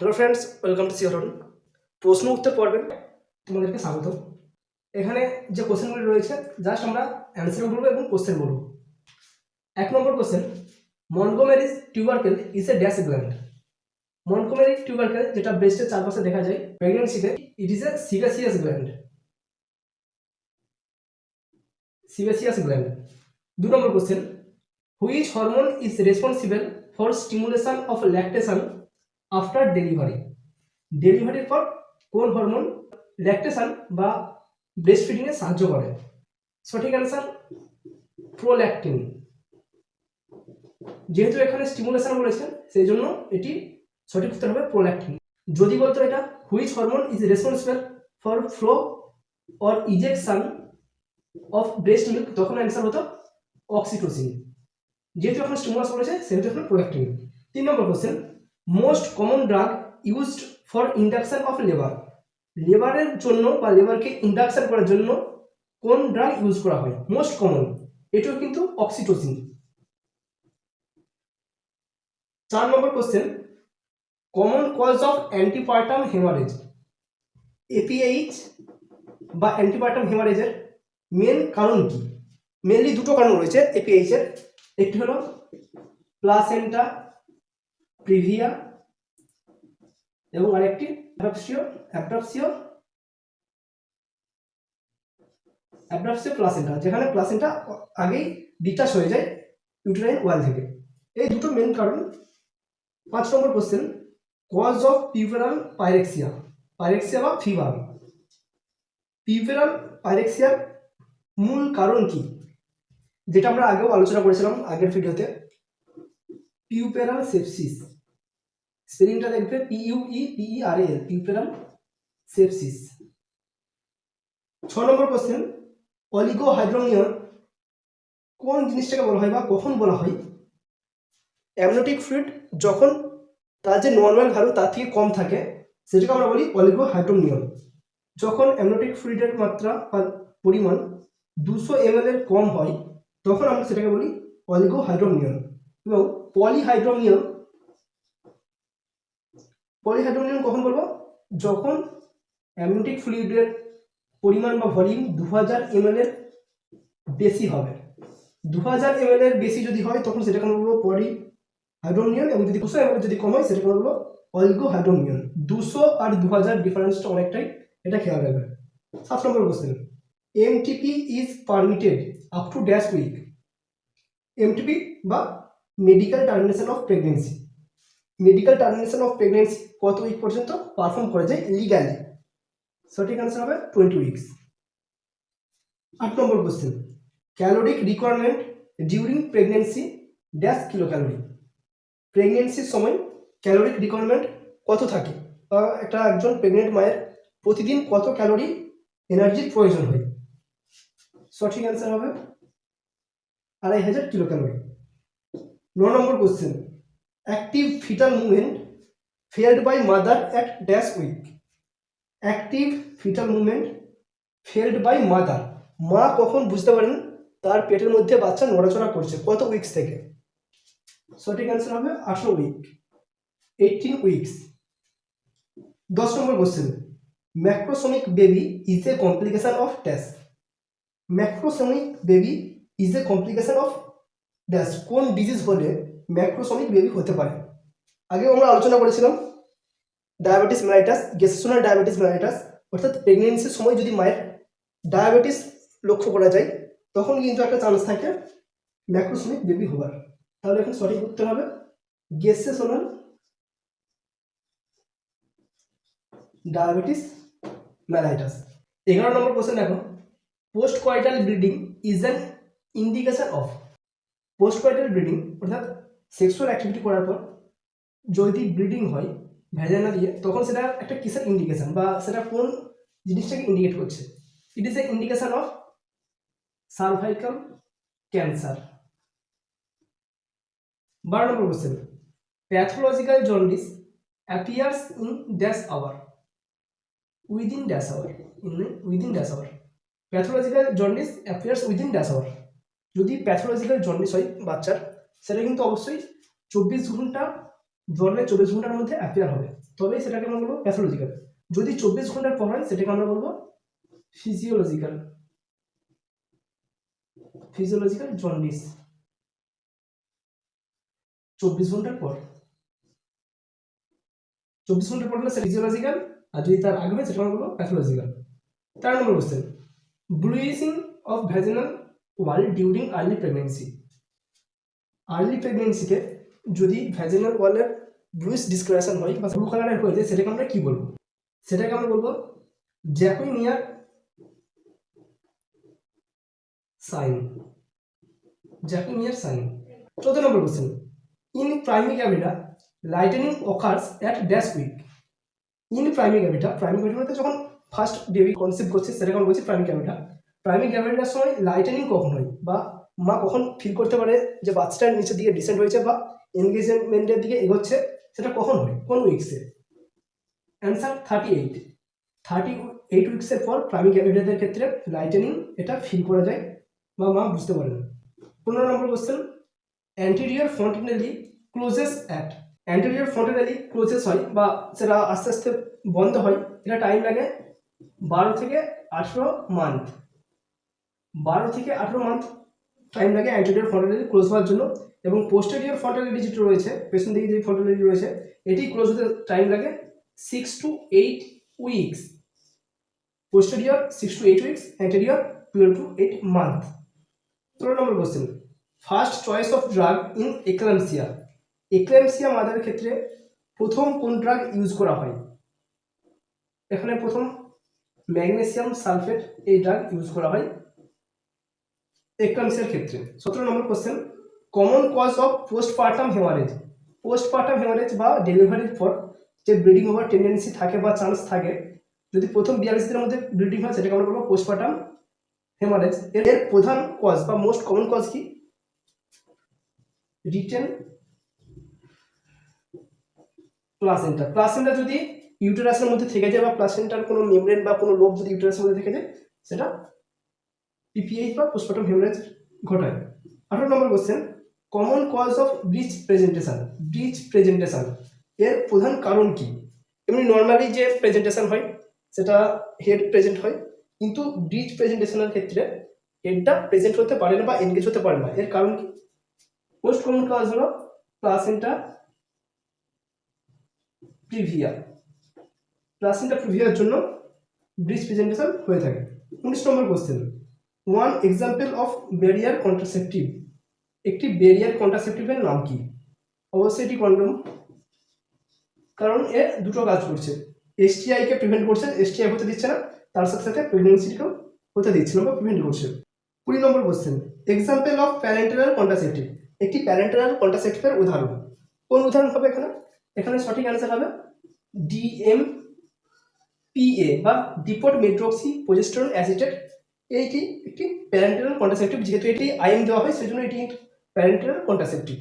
Hello friends, welcome to সিওরন। প্রশ্ন উত্তর পর্বে তোমাদেরকে স্বাগত। এখানে যে কোশ্চেনগুলি রয়েছে জাস্ট আমরা অ্যান্সার বলবো এবং কোশ্চেন বলবো। 1 নম্বর question, Montgomery's tubercle is a dash gland. Montgomery tubercle যেটা ব্রেস্টের চারপাশে দেখা যায় প্রেগন্যান্সিতে, it is a sebaceous gland. Sebaceous gland. 2 নম্বর question, which hormone is responsible for stimulation of lactation after delivery. ডেলিভারির পর কোন হরমোন ল্যাকটেশন বা ব্রেস্ট ফিডিংয়ে সাহায্য করে? সঠিক অ্যান্সার প্রোল্যাকটিন। যেহেতু এখানে স্টিমুলেশন বলেছে সেই জন্য এটি সঠিক উত্তর হবে প্রোল্যাকটিন। যদি বলতো এটা which hormone is responsible for flow or ejection of breast milk, তখন অ্যান্সার হতো অক্সিটোসিন। যেহেতু এখন স্টিমুলাস বলেছে সেহেতু এখন প্রোল্যাকটিন। 3 নম্বর question, most common drug used for induction of labour. লেবারের জন্য বা লেবারকে ইন্ডাকশন করার জন্য কোন ড্রাগ ইউজ করা হয়? মোস্ট কমন, এটাও কিন্তু oxytocin. 4 number question, common cause of antepartum haemorrhage. APH বা অ্যান্টিপার্টাম হেমারেজের মেন কারণ কি? মেনলি দুটো কারণ রয়েছে এপিএইচ এর। একটি হলো প্লাসেন্টা প্রিভিয়া এবং আরেকটি অ্যাব্রাপসিও প্লাসেন্টা, যেখানে প্লাসেন্টা আগেই ডিটাচ হয়ে যায় ইউটেরাইন ওয়াল থেকে। এই দুটো মেন কারণ। 5 নম্বর কোশ্চেন, কজ অফ পিউবেরাল পাইরেক্সিয়া বা ফিভার। পিউবেরাল পাইরেক্সিয়ার মূল কারণ কি? যেটা আমরা আগেও আলোচনা করেছিলাম আগের ভিডিওতে, পিউবেরাল সেপসিস। স্পেলিংটা দেখবে PUEPERAL, পিউবেরাল সেপসিস। 6 নম্বর কোশ্চেন, অলিগোহাইড্রোনিয়ন কোন জিনিসটাকে বলা হয় বা কখন বলা হয়? অ্যামনিওটিক ফ্লুইড যখন তার যে নর্মাল ভ্যালু তার থেকে কম থাকে সেটাকে আমরা বলি অলিগোহাইড্রোনিয়ন। যখন অ্যামনিওটিক ফ্লুইডের মাত্রা বা পরিমাণ 200 ml এর কম হয় তখন আমরা সেটাকে বলি অলিগোহাইড্রোনিয়ন। এবং পলিহাইড্রোনিয়ন কখন বলবো? যখন অ্যামনিওটিক ফ্লুইডের পরিমাণ বা ভলিউম 2000 ml এর বেশি হবে। 2000 ml এর বেশি যদি হয় তখন সেটাকে আমরা বলবো পলিহাইড্রোনিয়ন, এবং যদি 200 ml যদি কম হয় সেটাকে বলবো অলিগোহাইড্রোনিয়ন। 200 আর 2000 ডিফারেন্সটা অনেকটাই, এটা খেয়াল রাখবেন। 7 number question, MTP is permitted up to dash week. MTP বা medical termination of pregnancy. Medical termination of pregnancy কত উইক পর্যন্ত পারফর্ম করা যায় লিগ্যালি? সঠিক অ্যান্সার হবে 20 weeks. 8 number question, caloric requirement during pregnancy dash kilo calorie. প্রেগনেন্সির সময় caloric requirement কত থাকে, বা একজন প্রেগনেন্ট মায়ের প্রতিদিন কত ক্যালোরি এনার্জির প্রয়োজন হয়? সঠিক অ্যান্সার হবে 2500 kilocalorie. 9 number question, active fetal movement feared by mother at dash week. Active fetal movement feared by mother, মা কখন বুঝতে পারেন তার পেটের মধ্যে বাচ্চা নড়াচড়া করছে, কত উইকস থেকে? সঠিক অ্যান্সার হবে 18 week, 18 weeks. 10 number question, macrosomic baby is a complication of dash. Macrosomic baby is a complication of dash, কোন ডিজিজ হলে ম্যাক্রোসোমিক বেবি হতে পারে? আগেও আমরা আলোচনা করেছিলাম diabetes mellitus, gestational diabetes mellitus, অর্থাৎ প্রেগনেন্সির সময় যদি মায়ের ডায়াবেটিস লক্ষ্য করা যায় তখন কিন্তু একটা চান্স থাকে ম্যাক্রোসোমিক বেবি হবার। তাহলে এখন সঠিক উত্তর হবে gestational diabetes mellitus. 11 number question দেখো, post coital bleeding is an indication of. Post coital bleeding অর্থাৎ সেক্সুয়াল অ্যাক্টিভিটি করার পর যদি ব্লিডিং হয় ভ্যাজাইনা দিয়ে, তখন সেটা একটা কিসের ইন্ডিকেশন বা সেটা কোন জিনিসটাকে ইন্ডিকেট করছে? ইট is A indication of cervical cancer. 12 number question, pathological jaundice appears in dash our. Within dash our, within dash our. Pathological jaundice appears within dash our. যদি প্যাথোলজিক্যাল জন্ডিস হয় বাচ্চার, সেটা কিন্তু অবশ্যই 24 ঘন্টা ধরলে 24 ঘন্টার মধ্যে অ্যাপিয়ার হবে, তবেই সেটাকে আমরা বলবো প্যাথোলজিক্যাল। যদি 24 ঘন্টার পর হয় সেটাকে আমরা বলবো ফিজিওলজিক্যাল। ফিজিওলজিক্যাল জন্ডিস 24 ঘন্টার পর, 24 ঘন্টার পর হলে সেটা ফিজিওলজিক্যাল, আর যদি তার আগে হয় সেটা আমরা বলবো pathological. 4 number question, bluishing of vaginal wall during early pregnancy. Early প্রেগনেন্সিতে যদি ভ্যাজিনাল ওয়ালের ব্লুইশ ডিসকালারেশন হয় বা ব্লু কালারের হয়ে যায়, সেটাকে আমরা কি বলবো? সেটাকে আমরা বলবো Jacquemier sign. Jacquemier sign. 14 number question, in primigravida lightening occurs at dash week. In primigravida, primigravida যখন ফার্স্ট বেবি কনসেপ্ট করছে সেটাকে আমরা বলছি প্রাইমিক অ্যাভিটা। প্রাইমিক অ্যাভিটার সময় লাইটেনিং কখন হয় বা মা কখন ফিল করতে পারে যে বাচ্চাটার নিচের দিকে ডিসেন্ট হয়েছে বা এনগেজমেন্টের দিকে এগোচ্ছে, সেটা কখন হয়, কোন উইক্সে? অ্যান্সার 38 উইক্সের পর প্রাইমিক অ্যাভিটাদের ক্ষেত্রে লাইটেনিং এটা ফিল করা যায় বা মা বুঝতে পারেন। 15 number question, anterior fontanelle closes at. Anterior fontanelle closes হয় বা সেটা আস্তে আস্তে বন্ধ হয়, এটা টাইম লাগে 12 থেকে 18 মান্থ। 12 থেকে 18 মান্থ টাইম লাগে অ্যান্টেরিয়র ফন্টানেলি ক্লোজ হওয়ার জন্য, এবং পোস্টেরিয়র ফন্টানেলি যেটা রয়েছে, পেছন দিকে যে ফন্টানেলি রয়েছে, এটি ক্লোজ হতে টাইম লাগে 6 to 8 weeks. Posterior 6 to 8 weeks, anterior 12 to 8 month. 16 number question, first choice of drug in eclampsia. Eclampsia মাদারের ক্ষেত্রে প্রথম কোন ড্রাগ ইউজ করা হয়? এখানে প্রথম ম্যাগনেসিয়াম সালফেট এই ড্রাগ ইউজ করা হয় এক্লাম্পসিয়ার ক্ষেত্রে। 17 number question, common cause of postpartum haemorrhage. Postpartum haemorrhage বা ডেলিভারির পর যে ব্লিডিং হওয়ার টেন্ডেন্সি থাকে বা চান্স থাকে, যদি প্রথম 42 দিনের মধ্যে ব্লিডিং হয় সেটাকে আমরা বলবো পোস্টপার্টাম হেমারেজ। এর প্রধান কজ বা মোস্ট কমন কজ কি? Written placenta. প্লাসেন্টা যদি ইউটেরাসের মধ্যে থেকে যায় বা প্লাসেন্টার কোনো মেমব্রেন বা কোনো লোব যদি ইউটেরাসের মধ্যে থেকে যায়, সেটা পিপিএইচ বা পোস্টপার্টাম হেমারেজ ঘটায়। 18 number question, common cause of breech presentation. Breech presentation এর প্রধান কারণ কি? এমনি নর্মালি যে প্রেজেন্টেশন হয় সেটা হেড প্রেজেন্ট হয়, কিন্তু ব্রিচ প্রেজেন্টেশনের ক্ষেত্রে হেডটা প্রেজেন্ট হতে পারে না বা এনগেজ হতে পারে না, এর কারণ কি? মোস্ট কমন কজ হলো প্লাসেন্টা প্রিভিয়া। প্লাসেন্টা প্রিভিয়ার জন্য ব্রিচ প্রেজেন্টেশন হয়ে থাকে। 19 number question, one example of barrier contraceptive. একটি ব্যারিয়ার কন্ট্রাসেপটিভের নাম কি? অবশ্যই এটি কন্ডোম, কারণ এ দুটো কাজ করছে। এসটিআই কে প্রিভেন্ট করছে, এসটিআই হতে দিচ্ছে না, তার সাথে সাথে প্রেগনেন্সিকেও হতে দিচ্ছে না বা প্রিভেন্ট করছে। 20 number question, example of parental contraceptive. একটি প্যারেন্টাল কন্ট্রাসেপটিভের উদাহরণ। কোন উদাহরণ হবে এখানে? এখানে সঠিক অ্যান্সার হবে ডিএমপিএ বা ডিপোট মেড্রক্সি প্রজেস্টেরন অ্যাসিটেট। এইটি একটি প্যারেন্টাল কন্ট্রাসেপটিভ, যেহেতু এটি আইন দেওয়া হয় সেজন্য এটি প্যারেন্টাল কন্ট্রাসেপটিভ।